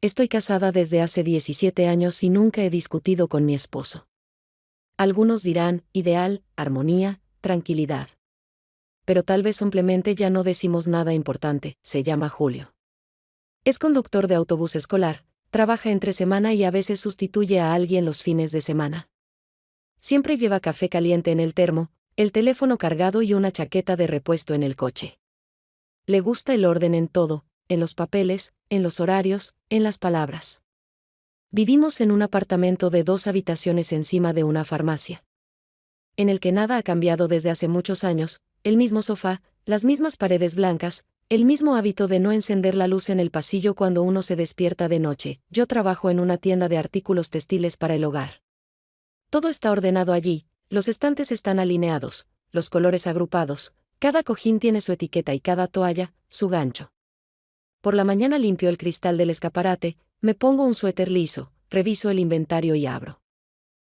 Estoy casada desde hace 17 años y nunca he discutido con mi esposo. Algunos dirán, ideal, armonía, tranquilidad. Pero tal vez simplemente ya no decimos nada importante. Se llama Julio. Es conductor de autobús escolar, trabaja entre semana y a veces sustituye a alguien los fines de semana. Siempre lleva café caliente en el termo, el teléfono cargado y una chaqueta de repuesto en el coche. Le gusta el orden en todo, en los papeles, en los horarios, en las palabras. Vivimos en un apartamento de 2 habitaciones encima de una farmacia, en el que nada ha cambiado desde hace muchos años, el mismo sofá, las mismas paredes blancas, el mismo hábito de no encender la luz en el pasillo cuando uno se despierta de noche. Yo trabajo en una tienda de artículos textiles para el hogar. Todo está ordenado allí, los estantes están alineados, los colores agrupados, cada cojín tiene su etiqueta y cada toalla, su gancho. Por la mañana limpio el cristal del escaparate, me pongo un suéter liso, reviso el inventario y abro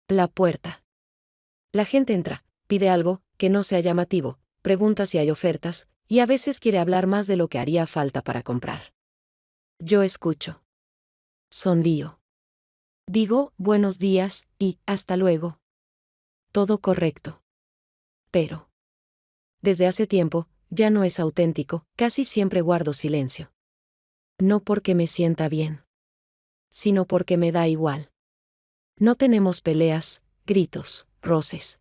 la puerta. La gente entra, pide algo, que no sea llamativo, pregunta si hay ofertas, y a veces quiere hablar más de lo que haría falta para comprar. Yo escucho. Sonrío. Digo, buenos días, y, hasta luego. Todo correcto. Pero, desde hace tiempo, ya no es auténtico, casi siempre guardo silencio. No porque me sienta bien, sino porque me da igual. No tenemos peleas, gritos, roces.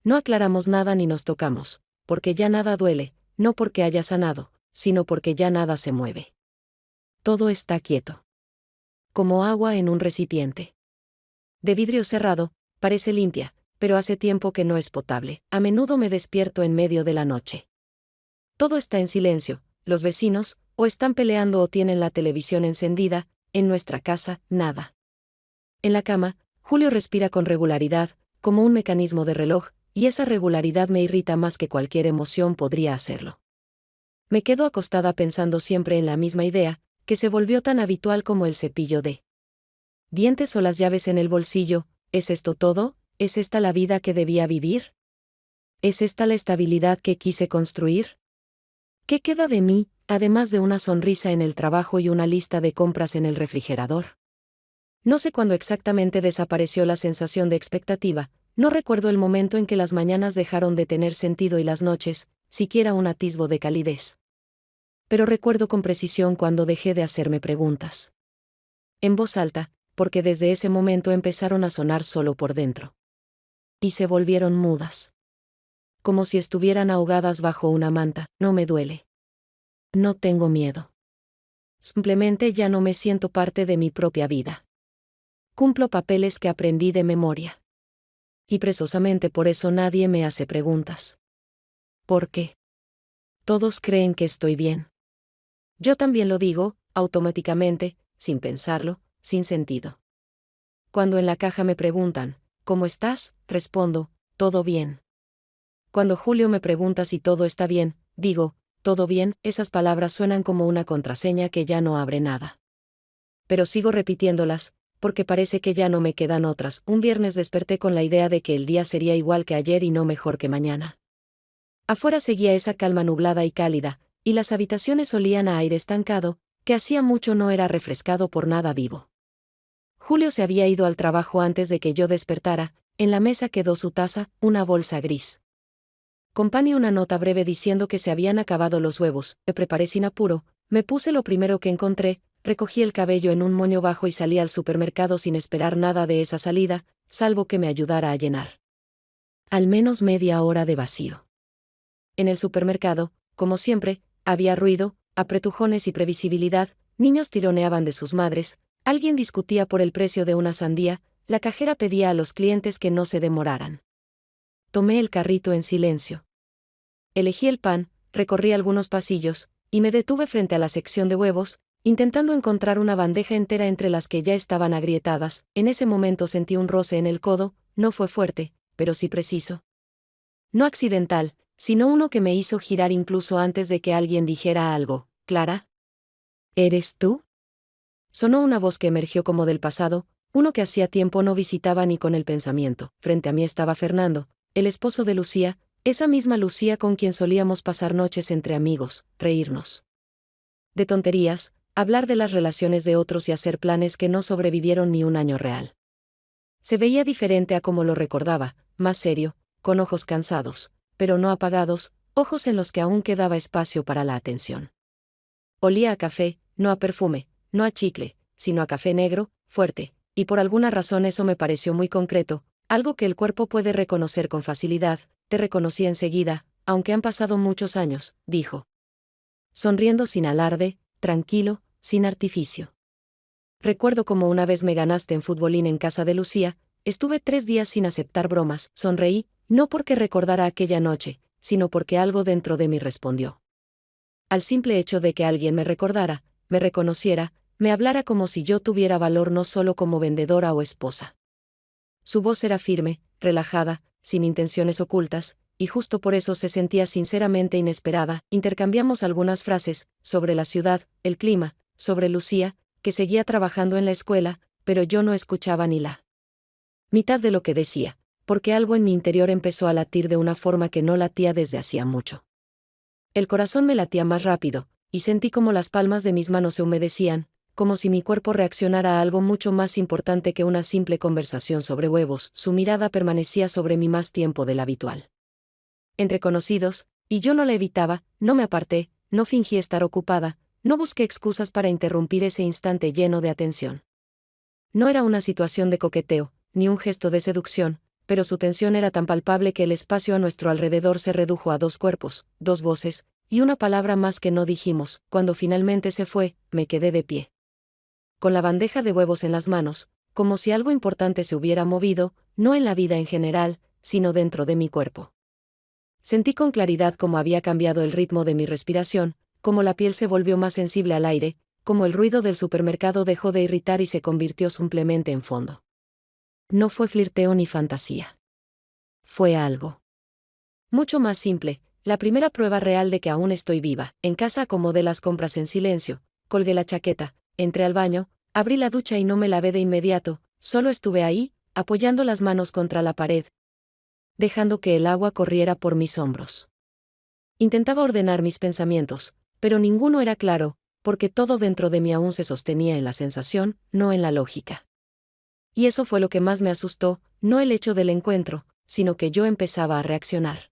No aclaramos nada ni nos tocamos, porque ya nada duele, no porque haya sanado, sino porque ya nada se mueve. Todo está quieto. Como agua en un recipiente. De vidrio cerrado, parece limpia, pero hace tiempo que no es potable. A menudo me despierto en medio de la noche. Todo está en silencio, los vecinos, o están peleando o tienen la televisión encendida, en nuestra casa, nada. En la cama, Julio respira con regularidad, como un mecanismo de reloj, y esa regularidad me irrita más que cualquier emoción podría hacerlo. Me quedo acostada pensando siempre en la misma idea, que se volvió tan habitual como el cepillo de dientes o las llaves en el bolsillo. ¿Es esto todo? ¿Es esta la vida que debía vivir? ¿Es esta la estabilidad que quise construir? ¿Qué queda de mí, además de una sonrisa en el trabajo y una lista de compras en el refrigerador? No sé cuándo exactamente desapareció la sensación de expectativa, no recuerdo el momento en que las mañanas dejaron de tener sentido y las noches, siquiera un atisbo de calidez. Pero recuerdo con precisión cuando dejé de hacerme preguntas. En voz alta, porque desde ese momento empezaron a sonar solo por dentro. Y se volvieron mudas. Como si estuvieran ahogadas bajo una manta. No me duele. No tengo miedo. Simplemente ya no me siento parte de mi propia vida. Cumplo papeles que aprendí de memoria. Y precisamente por eso nadie me hace preguntas. ¿Por qué? Todos creen que estoy bien. Yo también lo digo, automáticamente, sin pensarlo, sin sentido. Cuando en la caja me preguntan, ¿cómo estás?, respondo, todo bien. Cuando Julio me pregunta si todo está bien, digo, todo bien. Esas palabras suenan como una contraseña que ya no abre nada. Pero sigo repitiéndolas, porque parece que ya no me quedan otras. Un viernes desperté con la idea de que el día sería igual que ayer y no mejor que mañana. Afuera seguía esa calma nublada y cálida, y las habitaciones olían a aire estancado, que hacía mucho no era refrescado por nada vivo. Julio se había ido al trabajo antes de que yo despertara. En la mesa quedó su taza, una bolsa gris con pan y una nota breve diciendo que se habían acabado los huevos. Me preparé sin apuro, me puse lo primero que encontré, recogí el cabello en un moño bajo y salí al supermercado sin esperar nada de esa salida, salvo que me ayudara a llenar al menos media hora de vacío. En el supermercado, como siempre, había ruido, apretujones y previsibilidad. Niños tironeaban de sus madres, alguien discutía por el precio de una sandía, la cajera pedía a los clientes que no se demoraran. Tomé el carrito en silencio. Elegí el pan, recorrí algunos pasillos, y me detuve frente a la sección de huevos, intentando encontrar una bandeja entera entre las que ya estaban agrietadas. En ese momento sentí un roce en el codo, no fue fuerte, pero sí preciso. No accidental, sino uno que me hizo girar incluso antes de que alguien dijera algo. ¿Clara? ¿Eres tú? Sonó una voz que emergió como del pasado, uno que hacía tiempo no visitaba ni con el pensamiento. Frente a mí estaba Fernando, el esposo de Lucía, esa misma Lucía con quien solíamos pasar noches entre amigos, reírnos de tonterías, hablar de las relaciones de otros y hacer planes que no sobrevivieron ni un año real. Se veía diferente a como lo recordaba, más serio, con ojos cansados, pero no apagados, ojos en los que aún quedaba espacio para la atención. Olía a café, no a perfume, no a chicle, sino a café negro, fuerte, y por alguna razón eso me pareció muy concreto, algo que el cuerpo puede reconocer con facilidad. Te reconocí enseguida, aunque han pasado muchos años, dijo. Sonriendo sin alarde, tranquilo, sin artificio. Recuerdo como una vez me ganaste en futbolín en casa de Lucía, estuve 3 días sin aceptar bromas, sonreí, no porque recordara aquella noche, sino porque algo dentro de mí respondió. Al simple hecho de que alguien me recordara, me reconociera, me hablara como si yo tuviera valor no solo como vendedora o esposa. Su voz era firme, relajada, sin intenciones ocultas, y justo por eso se sentía sinceramente inesperada. Intercambiamos algunas frases, sobre la ciudad, el clima, sobre Lucía, que seguía trabajando en la escuela, pero yo no escuchaba ni la mitad de lo que decía, porque algo en mi interior empezó a latir de una forma que no latía desde hacía mucho. El corazón me latía más rápido, y sentí como las palmas de mis manos se humedecían, como si mi cuerpo reaccionara a algo mucho más importante que una simple conversación sobre huevos. Su mirada permanecía sobre mí más tiempo del habitual. Entre conocidos, y yo no la evitaba, no me aparté, no fingí estar ocupada, no busqué excusas para interrumpir ese instante lleno de atención. No era una situación de coqueteo, ni un gesto de seducción, pero su tensión era tan palpable que el espacio a nuestro alrededor se redujo a 2 cuerpos, 2 voces, y una palabra más que no dijimos. Cuando finalmente se fue, me quedé de pie, con la bandeja de huevos en las manos, como si algo importante se hubiera movido, no en la vida en general, sino dentro de mi cuerpo. Sentí con claridad cómo había cambiado el ritmo de mi respiración, cómo la piel se volvió más sensible al aire, cómo el ruido del supermercado dejó de irritar y se convirtió simplemente en fondo. No fue flirteo ni fantasía. Fue algo mucho más simple, la primera prueba real de que aún estoy viva. En casa acomodé las compras en silencio, colgué la chaqueta, entré al baño, abrí la ducha y no me lavé de inmediato, solo estuve ahí, apoyando las manos contra la pared, dejando que el agua corriera por mis hombros. Intentaba ordenar mis pensamientos, pero ninguno era claro, porque todo dentro de mí aún se sostenía en la sensación, no en la lógica. Y eso fue lo que más me asustó, no el hecho del encuentro, sino que yo empezaba a reaccionar.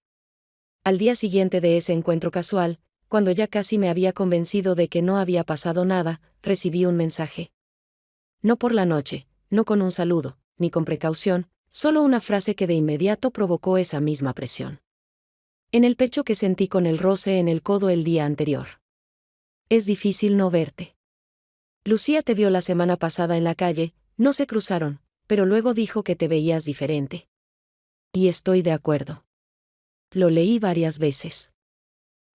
Al día siguiente de ese encuentro casual, cuando ya casi me había convencido de que no había pasado nada, recibí un mensaje. No por la noche, no con un saludo, ni con precaución, solo una frase que de inmediato provocó esa misma presión en el pecho que sentí con el roce en el codo el día anterior. Es difícil no verte. Lucía te vio la semana pasada en la calle, no se cruzaron, pero luego dijo que te veías diferente. Y estoy de acuerdo. Lo leí varias veces.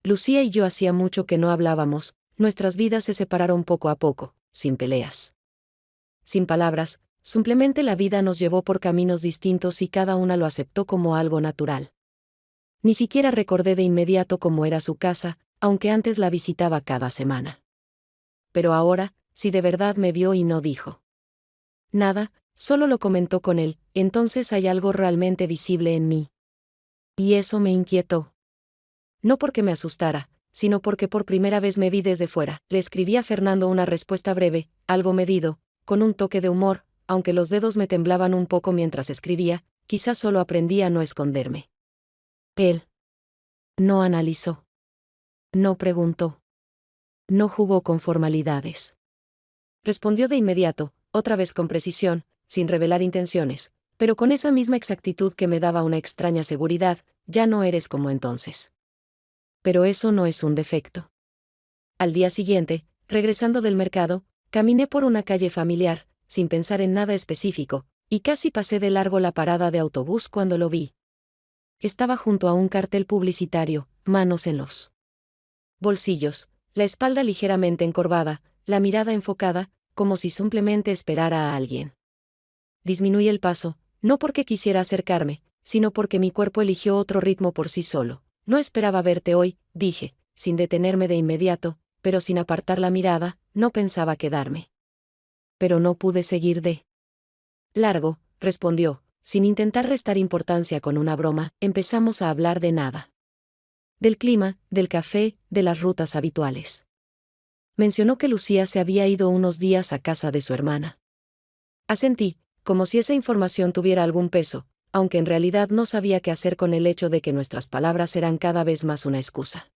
Lucía y yo hacía mucho que no hablábamos, nuestras vidas se separaron poco a poco, sin peleas. Sin palabras, simplemente la vida nos llevó por caminos distintos y cada una lo aceptó como algo natural. Ni siquiera recordé de inmediato cómo era su casa, aunque antes la visitaba cada semana. Pero ahora, si de verdad me vio y no dijo nada, solo lo comentó con él, entonces hay algo realmente visible en mí. Y eso me inquietó. No porque me asustara, sino porque por primera vez me vi desde fuera. Le escribí a Fernando una respuesta breve, algo medido, con un toque de humor, aunque los dedos me temblaban un poco mientras escribía, quizás solo aprendí a no esconderme. Él no analizó. No preguntó. No jugó con formalidades. Respondió de inmediato, otra vez con precisión, sin revelar intenciones, pero con esa misma exactitud que me daba una extraña seguridad: ya no eres como entonces. Pero eso no es un defecto. Al día siguiente, regresando del mercado, caminé por una calle familiar, sin pensar en nada específico, y casi pasé de largo la parada de autobús cuando lo vi. Estaba junto a un cartel publicitario, manos en los bolsillos, la espalda ligeramente encorvada, la mirada enfocada, como si simplemente esperara a alguien. Disminuí el paso, no porque quisiera acercarme, sino porque mi cuerpo eligió otro ritmo por sí solo. No esperaba verte hoy, dije, sin detenerme de inmediato, pero sin apartar la mirada, no pensaba quedarme. Pero no pude seguir de largo, respondió, sin intentar restar importancia con una broma. Empezamos a hablar de nada. Del clima, del café, de las rutas habituales. mencionó que Lucía se había ido unos días a casa de su hermana. Asentí, como si esa información tuviera algún peso, aunque en realidad no sabía qué hacer con el hecho de que nuestras palabras eran cada vez más una excusa.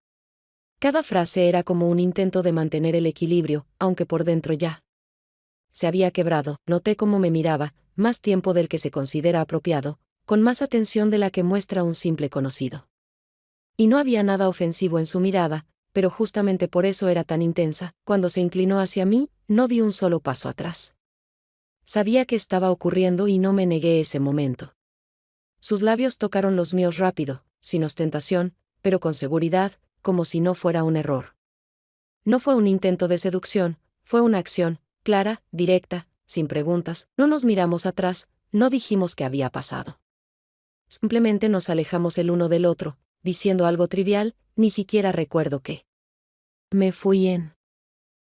Cada frase era como un intento de mantener el equilibrio, aunque por dentro ya se había quebrado. Noté cómo me miraba, más tiempo del que se considera apropiado, con más atención de la que muestra un simple conocido. Y no había nada ofensivo en su mirada, pero justamente por eso era tan intensa. Cuando se inclinó hacia mí, no di un solo paso atrás. Sabía que estaba ocurriendo y no me negué ese momento. Sus labios tocaron los míos rápido, sin ostentación, pero con seguridad, como si no fuera un error. No fue un intento de seducción, fue una acción, clara, directa, sin preguntas. No nos miramos atrás, no dijimos qué había pasado. Simplemente nos alejamos el uno del otro, diciendo algo trivial, ni siquiera recuerdo qué. Me fui en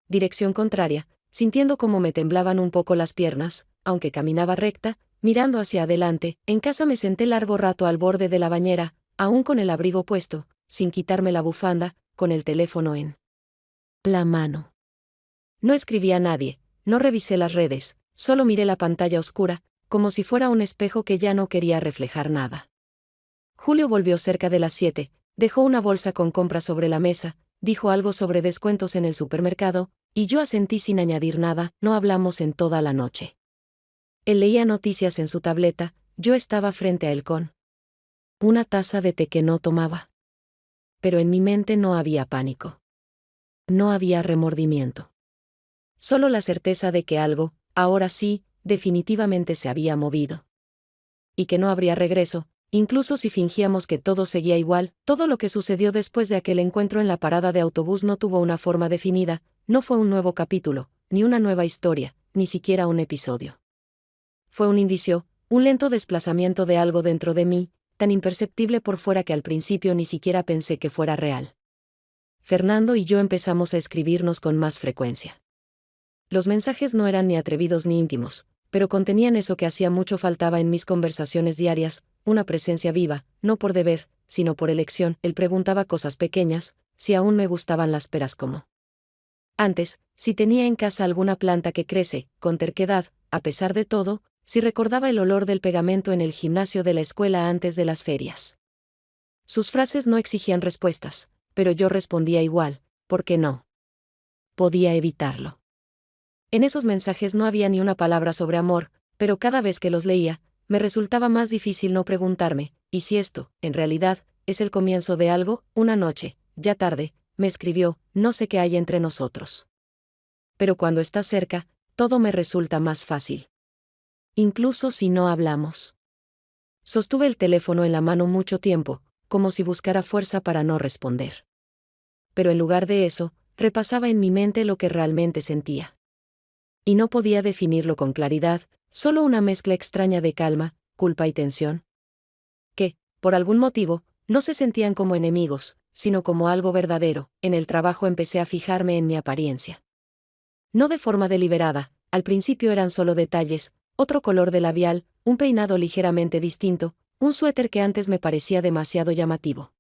dirección contraria, sintiendo cómo me temblaban un poco las piernas, aunque caminaba recta, mirando hacia adelante. En casa me senté largo rato al borde de la bañera, aún con el abrigo puesto, sin quitarme la bufanda, con el teléfono en la mano. No escribí a nadie, no revisé las redes, solo miré la pantalla oscura, como si fuera un espejo que ya no quería reflejar nada. Julio volvió cerca de las 7, dejó una bolsa con compras sobre la mesa, dijo algo sobre descuentos en el supermercado, y yo asentí sin añadir nada. No hablamos en toda la noche. Él leía noticias en su tableta, yo estaba frente a él con una taza de té que no tomaba. Pero en mi mente no había pánico. No había remordimiento. Solo la certeza de que algo, ahora sí, definitivamente se había movido. Y que no habría regreso, incluso si fingíamos que todo seguía igual. Todo lo que sucedió después de aquel encuentro en la parada de autobús no tuvo una forma definida, no fue un nuevo capítulo, ni una nueva historia, ni siquiera un episodio. Fue un indicio, un lento desplazamiento de algo dentro de mí, tan imperceptible por fuera que al principio ni siquiera pensé que fuera real. Fernando y yo empezamos a escribirnos con más frecuencia. Los mensajes no eran ni atrevidos ni íntimos, pero contenían eso que hacía mucho faltaba en mis conversaciones diarias, una presencia viva, no por deber, sino por elección. Él preguntaba cosas pequeñas, si aún me gustaban las peras como antes, si tenía en casa alguna planta que crece, con terquedad, a pesar de todo, si recordaba el olor del pegamento en el gimnasio de la escuela antes de las ferias. Sus frases no exigían respuestas, pero yo respondía igual, porque no podía evitarlo. En esos mensajes no había ni una palabra sobre amor, pero cada vez que los leía, me resultaba más difícil no preguntarme, ¿y si esto, en realidad, es el comienzo de algo? Una noche, ya tarde, me escribió, no sé qué hay entre nosotros. Pero cuando estás cerca, todo me resulta más fácil. Incluso si no hablamos. Sostuve el teléfono en la mano mucho tiempo, como si buscara fuerza para no responder. Pero en lugar de eso, repasaba en mi mente lo que realmente sentía. Y no podía definirlo con claridad, solo una mezcla extraña de calma, culpa y tensión. Que, por algún motivo, no se sentían como enemigos, sino como algo verdadero. En el trabajo empecé a fijarme en mi apariencia. No de forma deliberada, al principio eran solo detalles, otro color de labial, un peinado ligeramente distinto, un suéter que antes me parecía demasiado llamativo.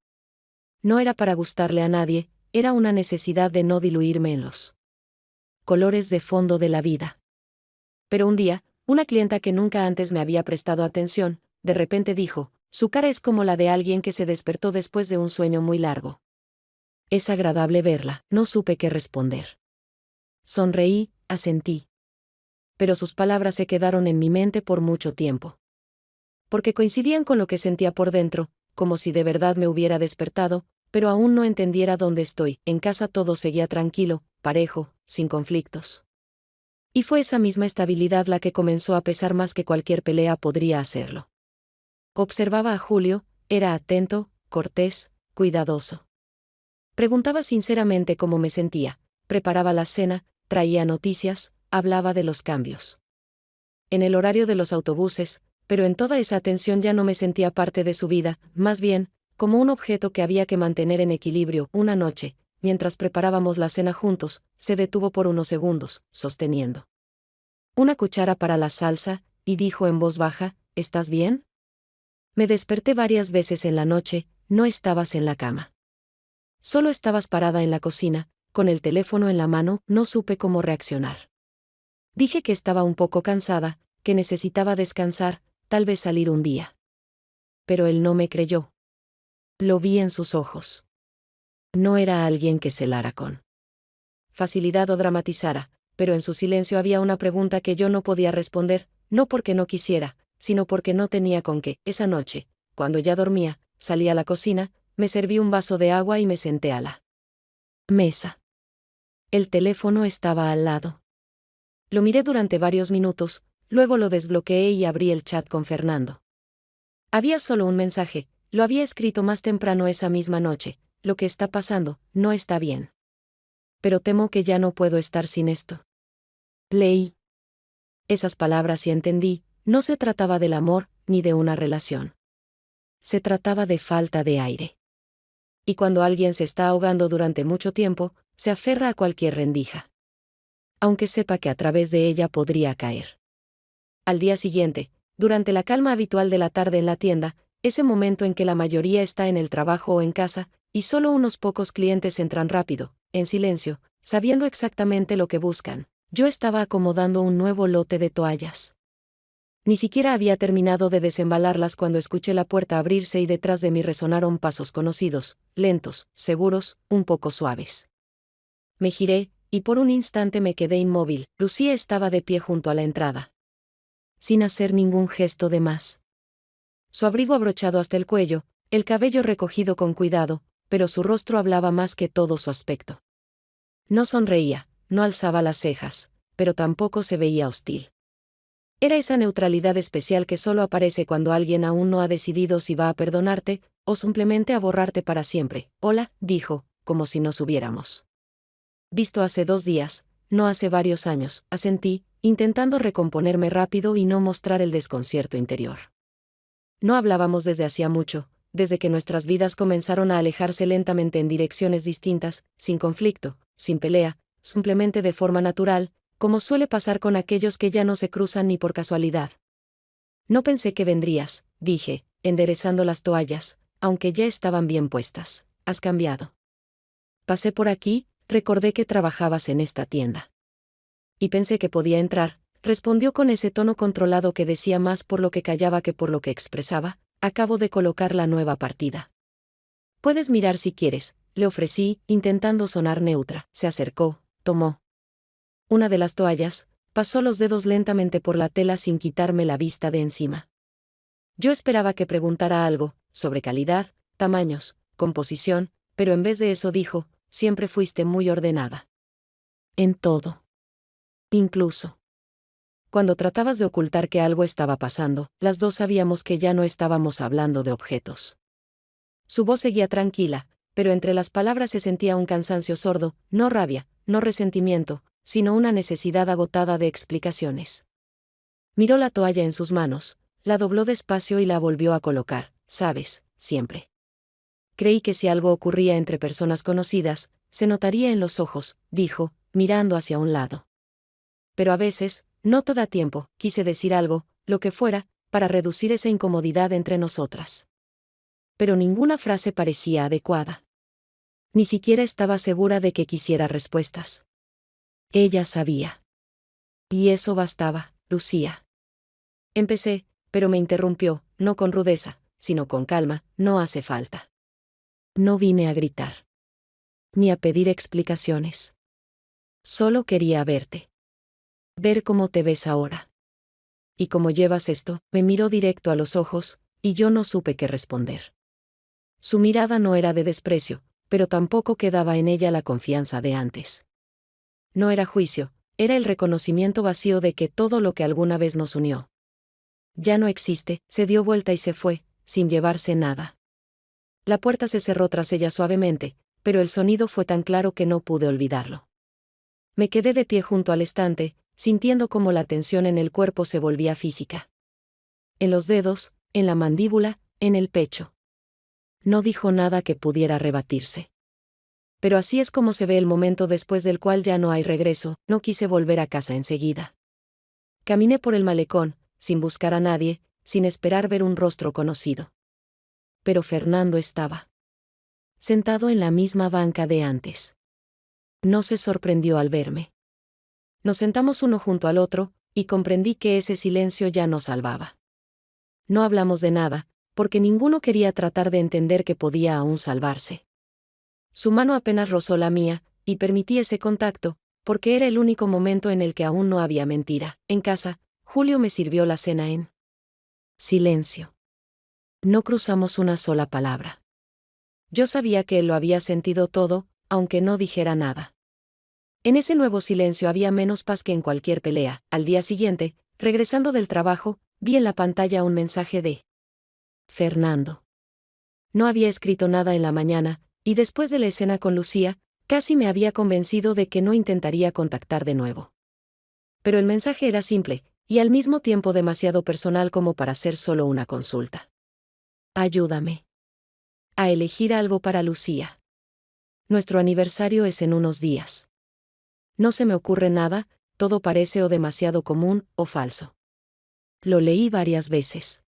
No era para gustarle a nadie, era una necesidad de no diluirme en los colores de fondo de la vida. Pero un día, una clienta que nunca antes me había prestado atención, de repente dijo, su cara es como la de alguien que se despertó después de un sueño muy largo. Es agradable verla, no supe qué responder. Sonreí, asentí. Pero sus palabras se quedaron en mi mente por mucho tiempo. Porque coincidían con lo que sentía por dentro, como si de verdad me hubiera despertado, pero aún no entendiera dónde estoy. En casa todo seguía tranquilo, parejo, sin conflictos. Y fue esa misma estabilidad la que comenzó a pesar más que cualquier pelea podría hacerlo. Observaba a Julio, era atento, cortés, cuidadoso. Preguntaba sinceramente cómo me sentía, preparaba la cena, traía noticias, hablaba de los cambios en el horario de los autobuses, pero en toda esa atención ya no me sentía parte de su vida, más bien, como un objeto que había que mantener en equilibrio. Una noche, mientras preparábamos la cena juntos, se detuvo por unos segundos, sosteniendo una cuchara para la salsa, y dijo en voz baja, ¿estás bien? Me desperté varias veces en la noche, no estabas en la cama. Solo estabas parada en la cocina, con el teléfono en la mano, no supe cómo reaccionar. Dije que estaba un poco cansada, que necesitaba descansar, tal vez salir un día. Pero él no me creyó. Lo vi en sus ojos. No era alguien que celara con facilidad o dramatizara, pero en su silencio había una pregunta que yo no podía responder, no porque no quisiera, sino porque no tenía con qué. Esa noche, cuando ya dormía, salí a la cocina, me serví un vaso de agua y me senté a la mesa. El teléfono estaba al lado. Lo miré durante varios minutos, luego lo desbloqueé y abrí el chat con Fernando. Había solo un mensaje, lo había escrito más temprano esa misma noche: lo que está pasando, no está bien. Pero temo que ya no puedo estar sin esto. Leí esas palabras y entendí, no se trataba del amor, ni de una relación. Se trataba de falta de aire. Y cuando alguien se está ahogando durante mucho tiempo, se aferra a cualquier rendija, aunque sepa que a través de ella podría caer. Al día siguiente, durante la calma habitual de la tarde en la tienda, ese momento en que la mayoría está en el trabajo o en casa, y solo unos pocos clientes entran rápido, en silencio, sabiendo exactamente lo que buscan, yo estaba acomodando un nuevo lote de toallas. Ni siquiera había terminado de desembalarlas cuando escuché la puerta abrirse y detrás de mí resonaron pasos conocidos, lentos, seguros, un poco suaves. Me giré, y por un instante me quedé inmóvil. Lucía estaba de pie junto a la entrada, sin hacer ningún gesto de más. Su abrigo abrochado hasta el cuello, el cabello recogido con cuidado, pero su rostro hablaba más que todo su aspecto. No sonreía, no alzaba las cejas, pero tampoco se veía hostil. Era esa neutralidad especial que solo aparece cuando alguien aún no ha decidido si va a perdonarte, o simplemente a borrarte para siempre. Hola, dijo, como si nos hubiéramos visto hace 2 días, no hace varios años, asentí, intentando recomponerme rápido y no mostrar el desconcierto interior. No hablábamos desde hacía mucho, desde que nuestras vidas comenzaron a alejarse lentamente en direcciones distintas, sin conflicto, sin pelea, simplemente de forma natural, como suele pasar con aquellos que ya no se cruzan ni por casualidad. No pensé que vendrías, dije, enderezando las toallas, aunque ya estaban bien puestas. Has cambiado. Pasé por aquí, recordé que trabajabas en esta tienda. Y pensé que podía entrar, respondió con ese tono controlado que decía más por lo que callaba que por lo que expresaba. Acabo de colocar la nueva partida. Puedes mirar si quieres, le ofrecí, intentando sonar neutra. Se acercó, tomó una de las toallas, pasó los dedos lentamente por la tela sin quitarme la vista de encima. Yo esperaba que preguntara algo, sobre calidad, tamaños, composición, pero en vez de eso dijo: siempre fuiste muy ordenada. En todo. Incluso cuando tratabas de ocultar que algo estaba pasando, las dos sabíamos que ya no estábamos hablando de objetos. Su voz seguía tranquila, pero entre las palabras se sentía un cansancio sordo, no rabia, no resentimiento, sino una necesidad agotada de explicaciones. Miró la toalla en sus manos, la dobló despacio y la volvió a colocar. Sabes, siempre creí que si algo ocurría entre personas conocidas, se notaría en los ojos, dijo, mirando hacia un lado. Pero a veces, no te da tiempo. Quise decir algo, lo que fuera, para reducir esa incomodidad entre nosotras. Pero ninguna frase parecía adecuada. Ni siquiera estaba segura de que quisiera respuestas. Ella sabía. Y eso bastaba, Lucía. Empecé, pero me interrumpió, no con rudeza, sino con calma. No hace falta. No vine a gritar. Ni a pedir explicaciones. Solo quería verte. Ver cómo te ves ahora. Y cómo llevas esto. Me miró directo a los ojos, y yo no supe qué responder. Su mirada no era de desprecio, pero tampoco quedaba en ella la confianza de antes. No era juicio, era el reconocimiento vacío de que todo lo que alguna vez nos unió ya no existe. Se dio vuelta y se fue, sin llevarse nada. La puerta se cerró tras ella suavemente, pero el sonido fue tan claro que no pude olvidarlo. Me quedé de pie junto al estante, sintiendo cómo la tensión en el cuerpo se volvía física. En los dedos, en la mandíbula, en el pecho. No dijo nada que pudiera rebatirse. Pero así es como se ve el momento después del cual ya no hay regreso. No quise volver a casa enseguida. Caminé por el malecón, sin buscar a nadie, sin esperar ver un rostro conocido. Pero Fernando estaba sentado en la misma banca de antes. No se sorprendió al verme. Nos sentamos uno junto al otro, y comprendí que ese silencio ya nos salvaba. No hablamos de nada, porque ninguno quería tratar de entender que podía aún salvarse. Su mano apenas rozó la mía, y permití ese contacto, porque era el único momento en el que aún no había mentira. En casa, Julio me sirvió la cena en silencio. No cruzamos una sola palabra. Yo sabía que él lo había sentido todo, aunque no dijera nada. En ese nuevo silencio había menos paz que en cualquier pelea. Al día siguiente, regresando del trabajo, vi en la pantalla un mensaje de Fernando. No había escrito nada en la mañana, y después de la escena con Lucía, casi me había convencido de que no intentaría contactar de nuevo. Pero el mensaje era simple, y al mismo tiempo demasiado personal como para ser solo una consulta. Ayúdame a elegir algo para Lucía. Nuestro aniversario es en unos días. No se me ocurre nada, todo parece o demasiado común o falso. Lo leí varias veces.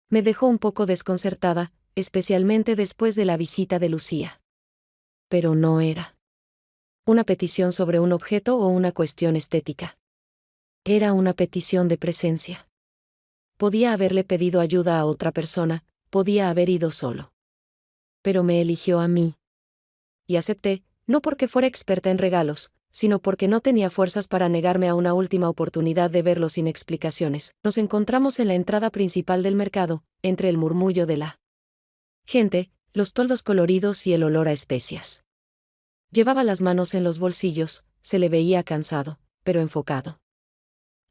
Me dejó un poco desconcertada, especialmente después de la visita de Lucía. Pero no era una petición sobre un objeto o una cuestión estética. Era una petición de presencia. Podía haberle pedido ayuda a otra persona, podía haber ido solo. Pero me eligió a mí. Y acepté, no porque fuera experta en regalos, sino porque no tenía fuerzas para negarme a una última oportunidad de verlo sin explicaciones. Nos encontramos en la entrada principal del mercado, entre el murmullo de la gente, los toldos coloridos y el olor a especias. Llevaba las manos en los bolsillos, se le veía cansado, pero enfocado.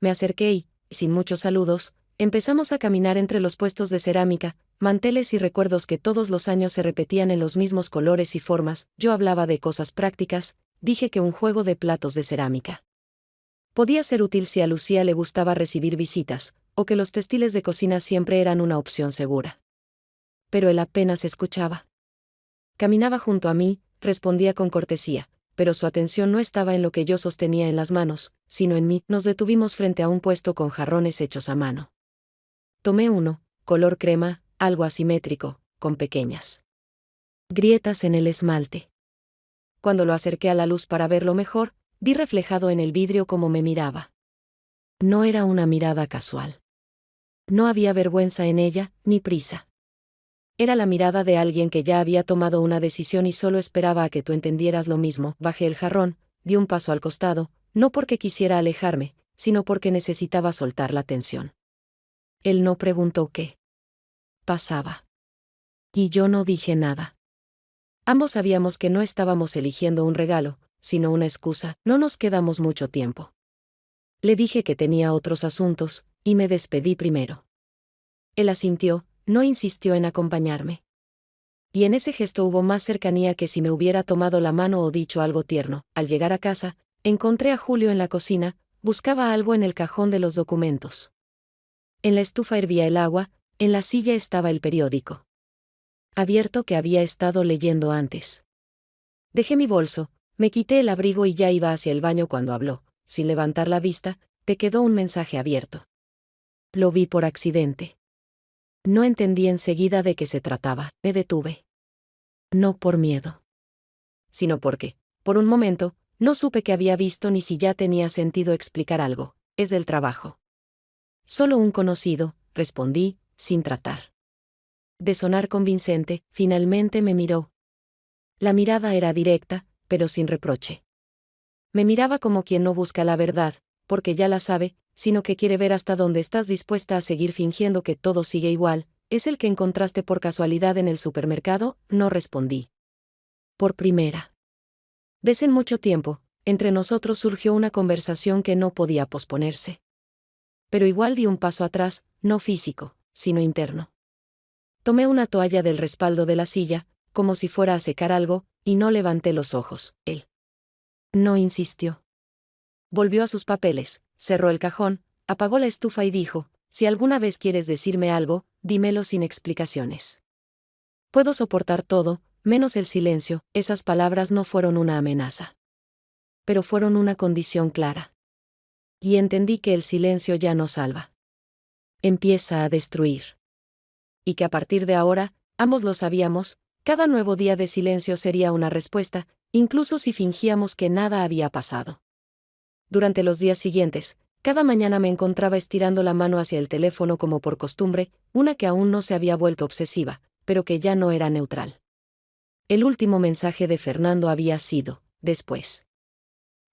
Me acerqué y, sin muchos saludos, empezamos a caminar entre los puestos de cerámica, manteles y recuerdos que todos los años se repetían en los mismos colores y formas. Yo hablaba de cosas prácticas, dije que un juego de platos de cerámica podía ser útil si a Lucía le gustaba recibir visitas, o que los textiles de cocina siempre eran una opción segura. Pero él apenas escuchaba. Caminaba junto a mí, respondía con cortesía, pero su atención no estaba en lo que yo sostenía en las manos, sino en mí. Nos detuvimos frente a un puesto con jarrones hechos a mano. Tomé uno, color crema, algo asimétrico, con pequeñas grietas en el esmalte. Cuando lo acerqué a la luz para verlo mejor, vi reflejado en el vidrio cómo me miraba. No era una mirada casual. No había vergüenza en ella, ni prisa. Era la mirada de alguien que ya había tomado una decisión y solo esperaba a que tú entendieras lo mismo. Bajé el jarrón, di un paso al costado, no porque quisiera alejarme, sino porque necesitaba soltar la tensión. Él no preguntó qué pasaba. Y yo no dije nada. Ambos sabíamos que no estábamos eligiendo un regalo, sino una excusa. No nos quedamos mucho tiempo. Le dije que tenía otros asuntos, y me despedí primero. Él asintió, no insistió en acompañarme. Y en ese gesto hubo más cercanía que si me hubiera tomado la mano o dicho algo tierno. Al llegar a casa, encontré a Julio en la cocina, buscaba algo en el cajón de los documentos. En la estufa hervía el agua, en la silla estaba el periódico abierto que había estado leyendo antes. Dejé mi bolso, me quité el abrigo y ya iba hacia el baño cuando habló, sin levantar la vista, te quedó un mensaje abierto. Lo vi por accidente. No entendí enseguida de qué se trataba, me detuve. No por miedo, sino porque, por un momento, no supe qué había visto ni si ya tenía sentido explicar algo. Es del trabajo. Solo un conocido, respondí, sin tratar de sonar convincente. Finalmente me miró. La mirada era directa, pero sin reproche. Me miraba como quien no busca la verdad, porque ya la sabe, sino que quiere ver hasta dónde estás dispuesta a seguir fingiendo que todo sigue igual. ¿Es el que encontraste por casualidad en el supermercado? No respondí. Por primera vez en mucho tiempo, entre nosotros surgió una conversación que no podía posponerse. Pero igual di un paso atrás, no físico, sino interno. Tomé una toalla del respaldo de la silla, como si fuera a secar algo, y no levanté los ojos. Él no insistió. Volvió a sus papeles, cerró el cajón, apagó la estufa y dijo, si alguna vez quieres decirme algo, dímelo sin explicaciones. Puedo soportar todo, menos el silencio. Esas palabras no fueron una amenaza. Pero fueron una condición clara. Y entendí que el silencio ya no salva. Empieza a destruir. Y que a partir de ahora, ambos lo sabíamos, cada nuevo día de silencio sería una respuesta, incluso si fingíamos que nada había pasado. Durante los días siguientes, cada mañana me encontraba estirando la mano hacia el teléfono como por costumbre, una que aún no se había vuelto obsesiva, pero que ya no era neutral. El último mensaje de Fernando había sido: después.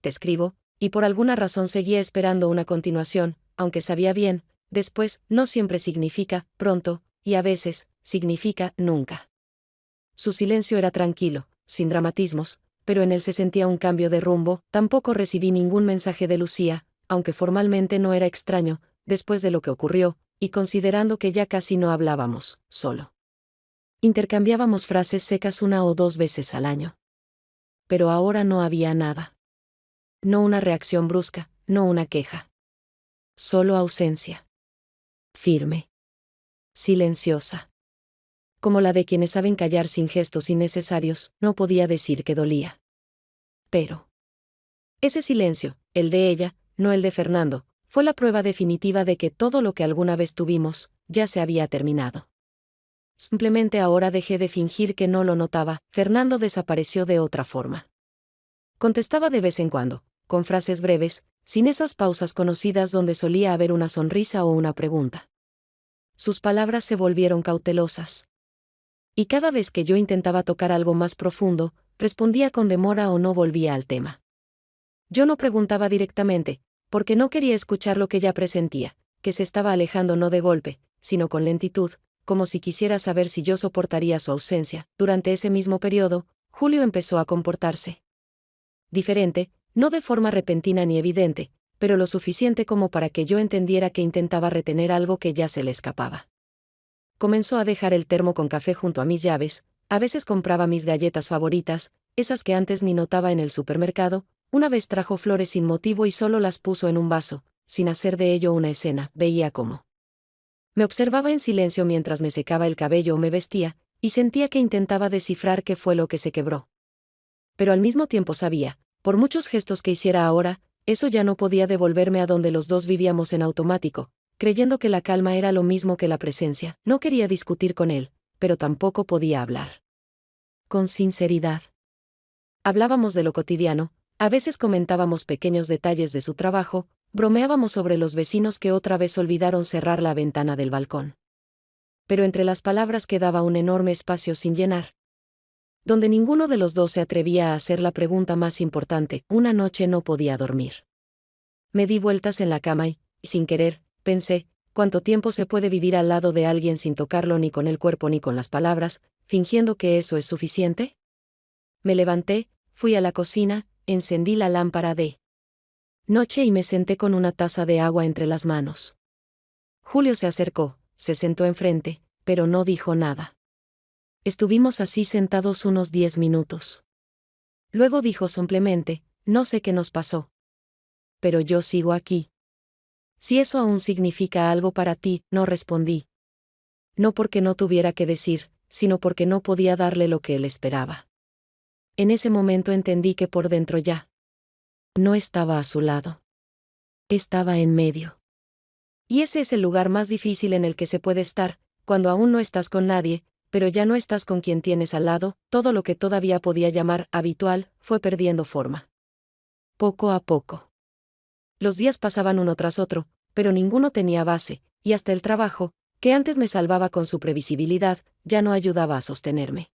Te escribo, y por alguna razón seguía esperando una continuación, aunque sabía bien, después no siempre significa pronto, y a veces significa nunca. Su silencio era tranquilo, sin dramatismos, pero en él se sentía un cambio de rumbo. Tampoco recibí ningún mensaje de Lucía, aunque formalmente no era extraño, después de lo que ocurrió, y considerando que ya casi no hablábamos, solo intercambiábamos frases secas 1 o 2 veces al año. Pero ahora no había nada. No una reacción brusca, no una queja. Solo ausencia. Firme. Silenciosa. Como la de quienes saben callar sin gestos innecesarios. No podía decir que dolía. Pero ese silencio, el de ella, no el de Fernando, fue la prueba definitiva de que todo lo que alguna vez tuvimos, ya se había terminado. Simplemente ahora dejé de fingir que no lo notaba. Fernando desapareció de otra forma. Contestaba de vez en cuando, con frases breves, sin esas pausas conocidas donde solía haber una sonrisa o una pregunta. Sus palabras se volvieron cautelosas. Y cada vez que yo intentaba tocar algo más profundo, respondía con demora o no volvía al tema. Yo no preguntaba directamente, porque no quería escuchar lo que ya presentía, que se estaba alejando no de golpe, sino con lentitud, como si quisiera saber si yo soportaría su ausencia. Durante ese mismo periodo, Julio empezó a comportarse diferente, no de forma repentina ni evidente, pero lo suficiente como para que yo entendiera que intentaba retener algo que ya se le escapaba. Comenzó a dejar el termo con café junto a mis llaves, a veces compraba mis galletas favoritas, esas que antes ni notaba en el supermercado. Una vez trajo flores sin motivo y solo las puso en un vaso, sin hacer de ello una escena. Veía cómo me observaba en silencio mientras me secaba el cabello o me vestía, y sentía que intentaba descifrar qué fue lo que se quebró. Pero al mismo tiempo sabía, por muchos gestos que hiciera ahora, eso ya no podía devolverme a donde los dos vivíamos en automático, creyendo que la calma era lo mismo que la presencia. No quería discutir con él, pero tampoco podía hablar con sinceridad. Hablábamos de lo cotidiano, a veces comentábamos pequeños detalles de su trabajo, bromeábamos sobre los vecinos que otra vez olvidaron cerrar la ventana del balcón. Pero entre las palabras quedaba un enorme espacio sin llenar, donde ninguno de los dos se atrevía a hacer la pregunta más importante. Una noche no podía dormir. Me di vueltas en la cama y, sin querer, pensé: ¿cuánto tiempo se puede vivir al lado de alguien sin tocarlo ni con el cuerpo ni con las palabras, fingiendo que eso es suficiente? Me levanté, fui a la cocina, encendí la lámpara de noche y me senté con una taza de agua entre las manos. Julio se acercó, se sentó enfrente, pero no dijo nada. Estuvimos así sentados unos 10 minutos. Luego dijo simplemente: no sé qué nos pasó. Pero yo sigo aquí. Si eso aún significa algo para ti, no respondí. No porque no tuviera que decir, sino porque no podía darle lo que él esperaba. En ese momento entendí que por dentro ya no estaba a su lado. Estaba en medio. Y ese es el lugar más difícil en el que se puede estar, cuando aún no estás con nadie, pero ya no estás con quien tienes al lado. Todo lo que todavía podía llamar habitual fue perdiendo forma. Poco a poco. Los días pasaban uno tras otro, pero ninguno tenía base, y hasta el trabajo, que antes me salvaba con su previsibilidad, ya no ayudaba a sostenerme.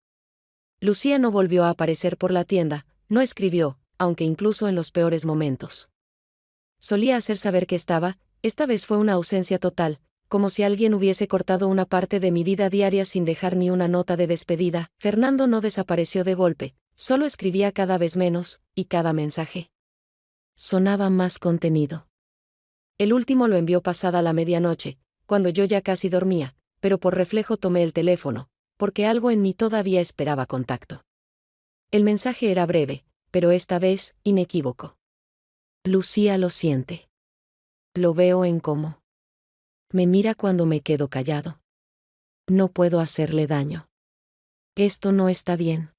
Lucía no volvió a aparecer por la tienda, no escribió, aunque incluso en los peores momentos solía hacer saber que estaba. Esta vez fue una ausencia total, como si alguien hubiese cortado una parte de mi vida diaria sin dejar ni una nota de despedida. Fernando no desapareció de golpe, solo escribía cada vez menos, y cada mensaje sonaba más contenido. El último lo envió pasada la medianoche, cuando yo ya casi dormía, pero por reflejo tomé el teléfono, porque algo en mí todavía esperaba contacto. El mensaje era breve, pero esta vez, inequívoco. Lucía lo siente. Lo veo en cómo me mira cuando me quedo callado. No puedo hacerle daño. Esto no está bien.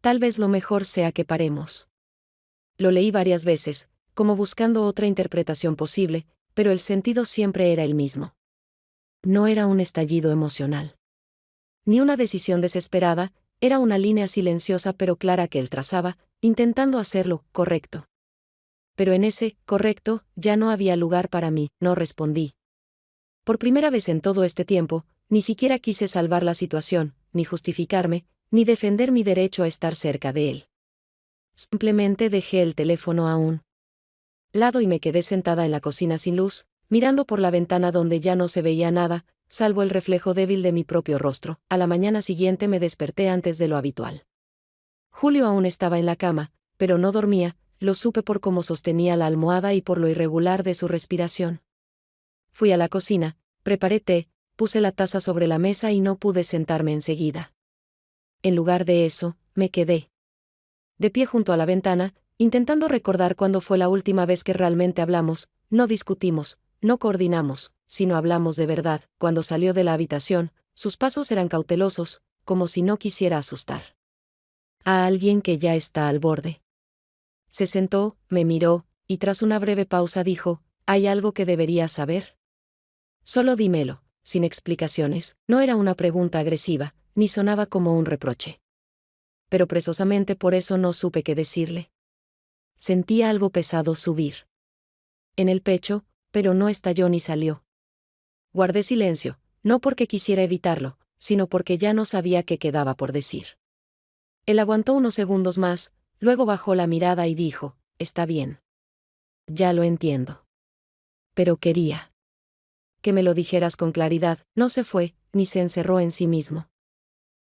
Tal vez lo mejor sea que paremos. Lo leí varias veces, como buscando otra interpretación posible, pero el sentido siempre era el mismo. No era un estallido emocional, ni una decisión desesperada, era una línea silenciosa pero clara que él trazaba, intentando hacerlo correcto. Pero en ese correcto ya no había lugar para mí, no respondí. Por primera vez en todo este tiempo, ni siquiera quise salvar la situación, ni justificarme, ni defender mi derecho a estar cerca de él. Simplemente dejé el teléfono a un lado y me quedé sentada en la cocina sin luz, mirando por la ventana donde ya no se veía nada, salvo el reflejo débil de mi propio rostro. A la mañana siguiente me desperté antes de lo habitual. Julio aún estaba en la cama, pero no dormía, lo supe por cómo sostenía la almohada y por lo irregular de su respiración. Fui a la cocina, preparé té, puse la taza sobre la mesa y no pude sentarme enseguida. En lugar de eso, me quedé de pie junto a la ventana, intentando recordar cuándo fue la última vez que realmente hablamos, no discutimos, no coordinamos, sino hablamos de verdad. Cuando salió de la habitación, sus pasos eran cautelosos, como si no quisiera asustar a alguien que ya está al borde. Se sentó, me miró, y tras una breve pausa dijo, ¿hay algo que debería saber? Solo dímelo, sin explicaciones. No era una pregunta agresiva, ni sonaba como un reproche. Pero precisamente por eso no supe qué decirle. Sentía algo pesado subir en el pecho, pero no estalló ni salió. Guardé silencio, no porque quisiera evitarlo, sino porque ya no sabía qué quedaba por decir. Él aguantó unos segundos más, luego bajó la mirada y dijo, está bien. Ya lo entiendo. Pero quería que me lo dijeras con claridad. No se fue, ni se encerró en sí mismo.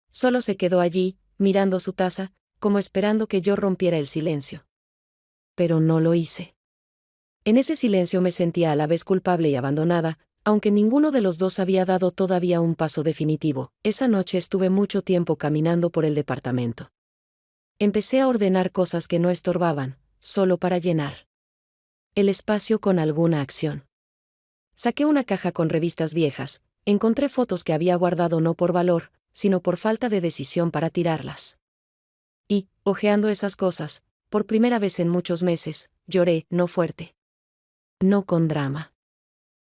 Solo se quedó allí, mirando su taza, como esperando que yo rompiera el silencio. Pero no lo hice. En ese silencio me sentía a la vez culpable y abandonada, aunque ninguno de los dos había dado todavía un paso definitivo. Esa noche estuve mucho tiempo caminando por el departamento. Empecé a ordenar cosas que no estorbaban, solo para llenar el espacio con alguna acción. Saqué una caja con revistas viejas, encontré fotos que había guardado no por valor, sino por falta de decisión para tirarlas. Y, hojeando esas cosas, por primera vez en muchos meses, lloré, no fuerte. No con drama.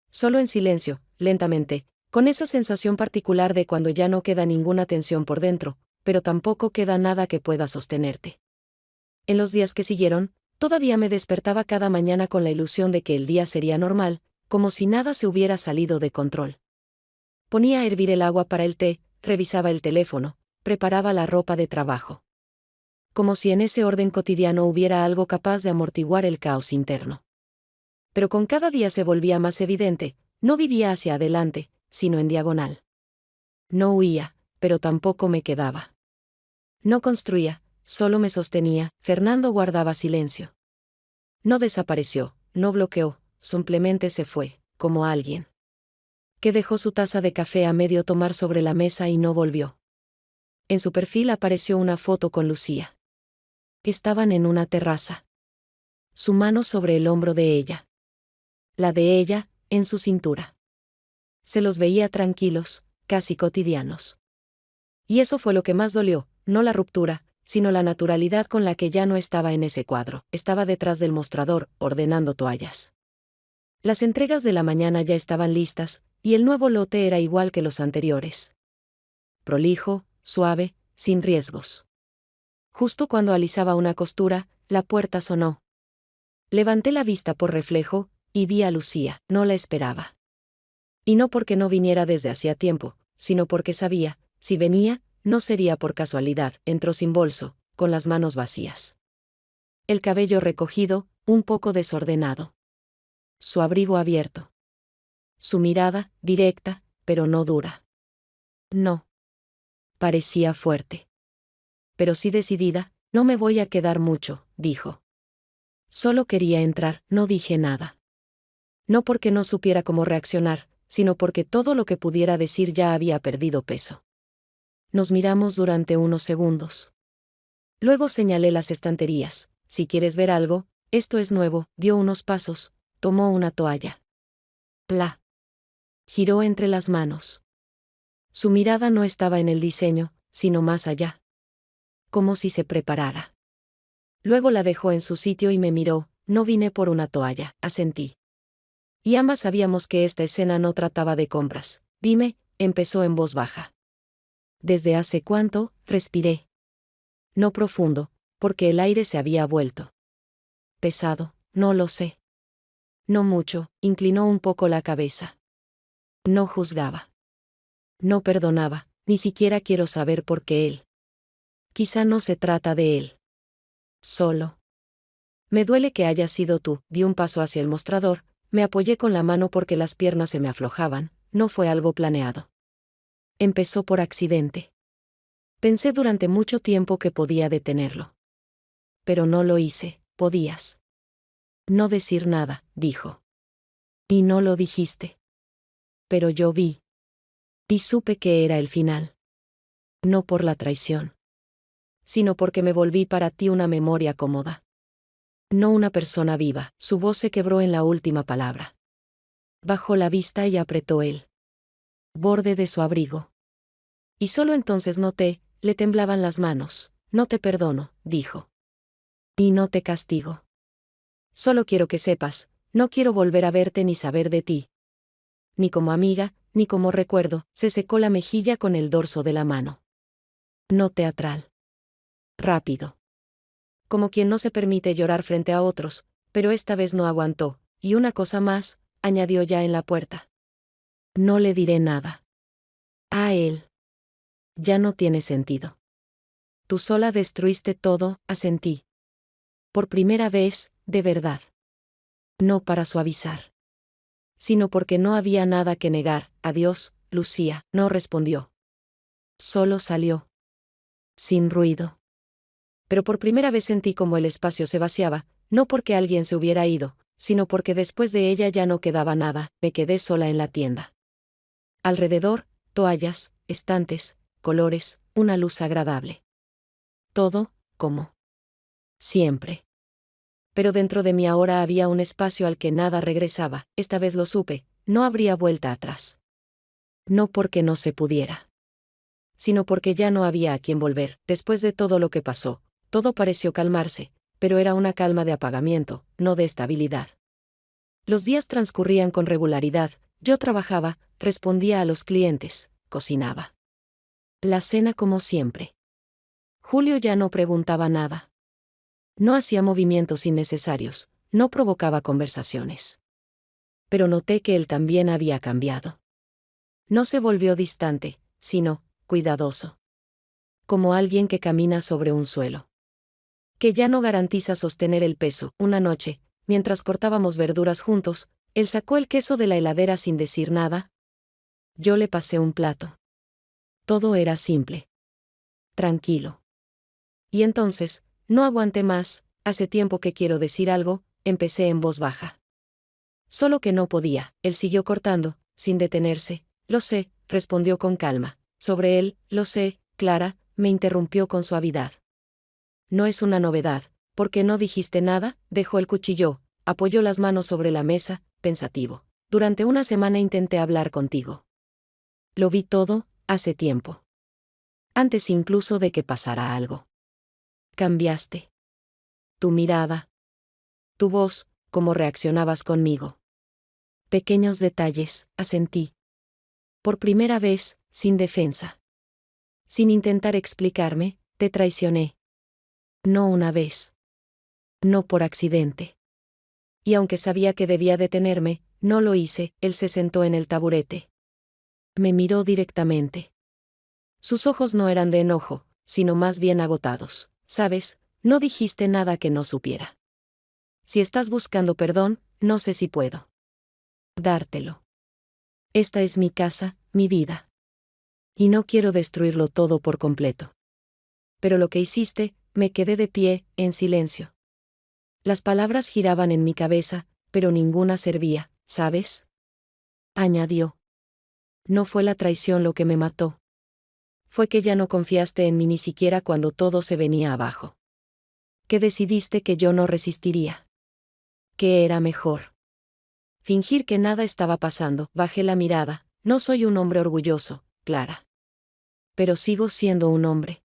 Solo en silencio, lentamente, con esa sensación particular de cuando ya no queda ninguna tensión por dentro, pero tampoco queda nada que pueda sostenerte. En los días que siguieron, todavía me despertaba cada mañana con la ilusión de que el día sería normal, como si nada se hubiera salido de control. Ponía a hervir el agua para el té, revisaba el teléfono, preparaba la ropa de trabajo. Como si en ese orden cotidiano hubiera algo capaz de amortiguar el caos interno. Pero con cada día se volvía más evidente, no vivía hacia adelante, sino en diagonal. No huía, pero tampoco me quedaba. No construía, solo me sostenía. Fernando guardaba silencio. No desapareció, no bloqueó, simplemente se fue, como alguien que dejó su taza de café a medio tomar sobre la mesa y no volvió. En su perfil apareció una foto con Lucía. Estaban en una terraza. Su mano sobre el hombro de ella. La de ella, en su cintura. Se los veía tranquilos, casi cotidianos. Y eso fue lo que más dolió, no la ruptura, sino la naturalidad con la que ya no estaba en ese cuadro. Estaba detrás del mostrador, ordenando toallas. Las entregas de la mañana ya estaban listas, y el nuevo lote era igual que los anteriores. Prolijo, suave, sin riesgos. Justo cuando alisaba una costura, la puerta sonó. Levanté la vista por reflejo, y vi a Lucía. No la esperaba. Y no porque no viniera desde hacía tiempo, sino porque sabía, si venía, no sería por casualidad. Entró sin bolso, con las manos vacías. El cabello recogido, un poco desordenado. Su abrigo abierto. Su mirada, directa, pero no dura. No. Parecía fuerte. Pero sí decidida. No me voy a quedar mucho, dijo. Solo quería entrar, no dije nada. No porque no supiera cómo reaccionar, sino porque todo lo que pudiera decir ya había perdido peso. Nos miramos durante unos segundos. Luego señalé las estanterías. Si quieres ver algo, esto es nuevo. Dio unos pasos, tomó una toalla. La giró entre las manos. Su mirada no estaba en el diseño, sino más allá. Como si se preparara. Luego la dejó en su sitio y me miró. No vine por una toalla, asentí. Y ambas sabíamos que esta escena no trataba de compras. Dime, empezó en voz baja. ¿Desde hace cuánto? Respiré. No profundo, porque el aire se había vuelto pesado, no lo sé. No mucho, inclinó un poco la cabeza. No juzgaba. No perdonaba, ni siquiera quiero saber por qué él. Quizá no se trata de él. Solo. Me duele que hayas sido tú. Di un paso hacia el mostrador, me apoyé con la mano porque las piernas se me aflojaban, no fue algo planeado. Empezó por accidente. Pensé durante mucho tiempo que podía detenerlo. Pero no lo hice, podías. No decir nada, dijo. Y no lo dijiste. Pero yo vi. Y supe que era el final. No por la traición. Sino porque me volví para ti una memoria cómoda. No una persona viva. Su voz se quebró en la última palabra. Bajó la vista y apretó el borde de su abrigo. Y solo entonces noté, le temblaban las manos. No te perdono, dijo. Y no te castigo. Solo quiero que sepas, no quiero volver a verte ni saber de ti. Ni como amiga, ni como recuerdo. Se secó la mejilla con el dorso de la mano. No teatral. Rápido. Como quien no se permite llorar frente a otros, pero esta vez no aguantó, y una cosa más, añadió ya en la puerta. No le diré nada. A él. Ya no tiene sentido. Tú sola destruiste todo, asentí. Por primera vez, de verdad. No para suavizar. Sino porque no había nada que negar. Adiós, Lucía, no respondió. Solo salió. Sin ruido. Pero por primera vez sentí como el espacio se vaciaba, no porque alguien se hubiera ido, sino porque después de ella ya no quedaba nada. Me quedé sola en la tienda. Alrededor, toallas, estantes, colores, una luz agradable. Todo, como siempre. Pero dentro de mí ahora había un espacio al que nada regresaba. Esta vez lo supe, no habría vuelta atrás. No porque no se pudiera, sino porque ya no había a quien volver. Después de todo lo que pasó, todo pareció calmarse, pero era una calma de apagamiento, no de estabilidad. Los días transcurrían con regularidad, yo trabajaba, respondía a los clientes, cocinaba. La cena como siempre. Julio ya no preguntaba nada. No hacía movimientos innecesarios, no provocaba conversaciones. Pero noté que él también había cambiado. No se volvió distante, sino cuidadoso. Como alguien que camina sobre un suelo. Que ya no garantiza sostener el peso. Una noche, mientras cortábamos verduras juntos, él sacó el queso de la heladera sin decir nada. Yo le pasé un plato. Todo era simple. Tranquilo. Y entonces, no aguanté más, hace tiempo que quiero decir algo, empecé en voz baja. Solo que no podía, él siguió cortando, sin detenerse. Lo sé, respondió con calma. Sobre él, lo sé, Clara, me interrumpió con suavidad. No es una novedad, porque no dijiste nada, dejó el cuchillo, apoyó las manos sobre la mesa, pensativo. Durante una semana intenté hablar contigo. Lo vi todo, hace tiempo. Antes incluso de que pasara algo. Cambiaste. Tu mirada. Tu voz, cómo reaccionabas conmigo. Pequeños detalles, asentí. Por primera vez, sin defensa. Sin intentar explicarme, te traicioné. No una vez. No por accidente. Y aunque sabía que debía detenerme, no lo hice. Él se sentó en el taburete. Me miró directamente. Sus ojos no eran de enojo, sino más bien agotados. ¿Sabes? No dijiste nada que no supiera. Si estás buscando perdón, no sé si puedo dártelo. Esta es mi casa, mi vida. Y no quiero destruirlo todo por completo. Pero lo que hiciste, me quedé de pie, en silencio. Las palabras giraban en mi cabeza, pero ninguna servía, ¿sabes? Añadió. No fue la traición lo que me mató. Fue que ya no confiaste en mí ni siquiera cuando todo se venía abajo. Que decidiste que yo no resistiría. Que era mejor fingir que nada estaba pasando. Bajé la mirada. No soy un hombre orgulloso, Clara. Pero sigo siendo un hombre.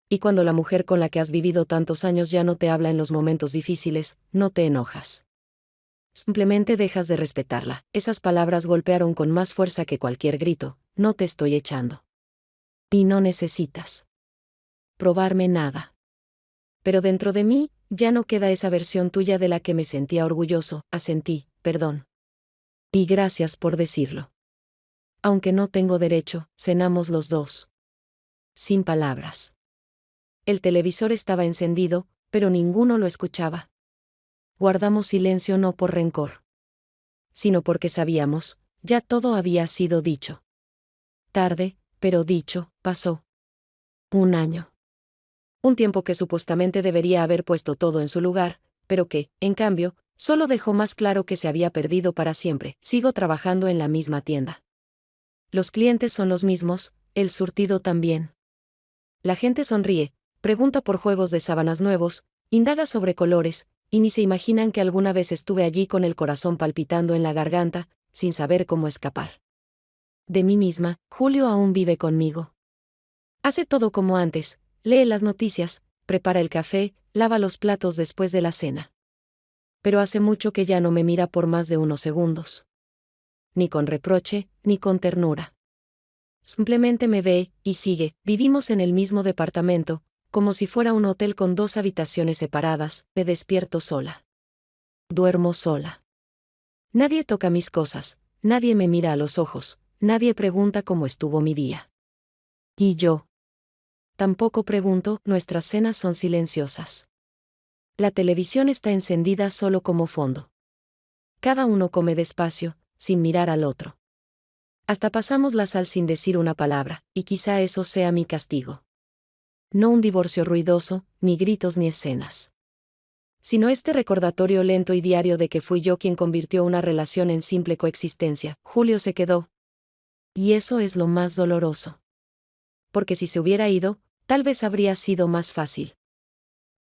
Y cuando la mujer con la que has vivido tantos años ya no te habla en los momentos difíciles, no te enojas. Simplemente dejas de respetarla. Esas palabras golpearon con más fuerza que cualquier grito. No te estoy echando. Y no necesitas probarme nada. Pero dentro de mí, ya no queda esa versión tuya de la que me sentía orgulloso, asentí, perdón. Y gracias por decirlo. Aunque no tengo derecho, cenamos los dos. Sin palabras. El televisor estaba encendido, pero ninguno lo escuchaba. Guardamos silencio no por rencor, sino porque sabíamos, ya todo había sido dicho. Tarde, pero dicho, pasó. Un año. Un tiempo que supuestamente debería haber puesto todo en su lugar, pero que, en cambio, solo dejó más claro que se había perdido para siempre. Sigo trabajando en la misma tienda. Los clientes son los mismos, el surtido también. La gente sonríe, pregunta por juegos de sábanas nuevos, indaga sobre colores, y ni se imaginan que alguna vez estuve allí con el corazón palpitando en la garganta, sin saber cómo escapar. De mí misma, Julio aún vive conmigo. Hace todo como antes, lee las noticias, prepara el café, lava los platos después de la cena. Pero hace mucho que ya no me mira por más de unos segundos. Ni con reproche, ni con ternura. Simplemente me ve, y sigue. Vivimos en el mismo departamento, como si fuera un hotel con 2 habitaciones separadas. Me despierto sola. Duermo sola. Nadie toca mis cosas, nadie me mira a los ojos, nadie pregunta cómo estuvo mi día. Y yo. Tampoco pregunto, nuestras cenas son silenciosas. La televisión está encendida solo como fondo. Cada uno come despacio, sin mirar al otro. Hasta pasamos la sal sin decir una palabra, y quizá eso sea mi castigo. No un divorcio ruidoso, ni gritos ni escenas. Sino este recordatorio lento y diario de que fui yo quien convirtió una relación en simple coexistencia. Julio se quedó. Y eso es lo más doloroso. Porque si se hubiera ido, tal vez habría sido más fácil.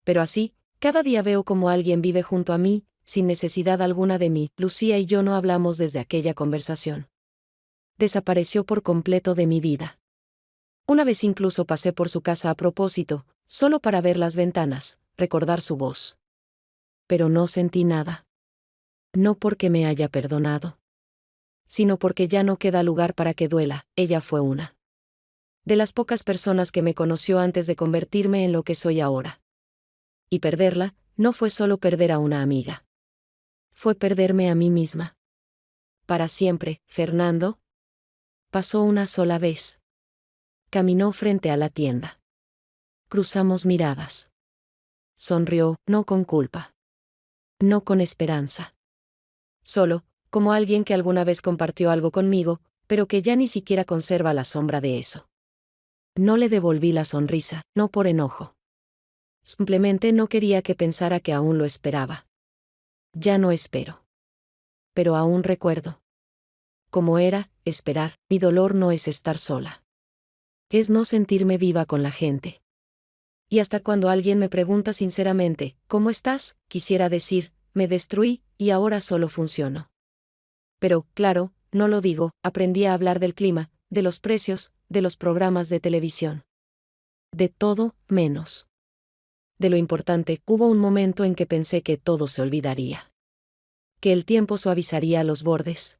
Pero así, cada día veo como alguien vive junto a mí, sin necesidad alguna de mí. Lucía y yo no hablamos desde aquella conversación. Desapareció por completo de mi vida. Una vez incluso pasé por su casa a propósito, solo para ver las ventanas, recordar su voz. Pero no sentí nada. No porque me haya perdonado, sino porque ya no queda lugar para que duela. Ella fue una de las pocas personas que me conoció antes de convertirme en lo que soy ahora. Y perderla, no fue solo perder a una amiga. Fue perderme a mí misma. Para siempre, Fernando. Pasó una sola vez. Caminó frente a la tienda. Cruzamos miradas. Sonrió, no con culpa. No con esperanza. Solo, como alguien que alguna vez compartió algo conmigo, pero que ya ni siquiera conserva la sombra de eso. No le devolví la sonrisa, no por enojo. Simplemente no quería que pensara que aún lo esperaba. Ya no espero. Pero aún recuerdo. Como era, esperar. Mi dolor no es estar sola. Es no sentirme viva con la gente. Y hasta cuando alguien me pregunta sinceramente, ¿cómo estás?, quisiera decir, me destruí, y ahora solo funciono. Pero, claro, no lo digo, aprendí a hablar del clima, de los precios, de los programas de televisión. De todo, menos. De lo importante. Hubo un momento en que pensé que todo se olvidaría. Que el tiempo suavizaría los bordes.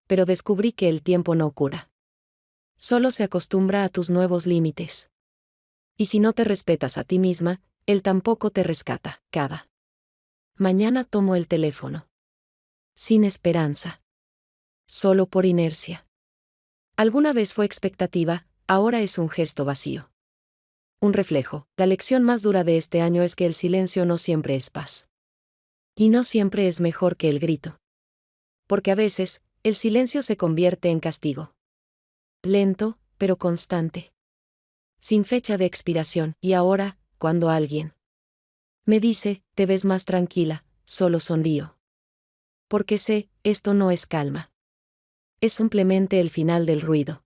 Pero descubrí que el tiempo no cura. Solo se acostumbra a tus nuevos límites. Y si no te respetas a ti misma, él tampoco te rescata. Cada mañana tomo el teléfono. Sin esperanza. Solo por inercia. Alguna vez fue expectativa, ahora es un gesto vacío. Un reflejo. La lección más dura de este año es que el silencio no siempre es paz. Y no siempre es mejor que el grito. Porque a veces, el silencio se convierte en castigo. Lento, pero constante. Sin fecha de expiración. Y ahora, cuando alguien me dice, te ves más tranquila, solo sonrío. Porque sé, esto no es calma. Es simplemente el final del ruido.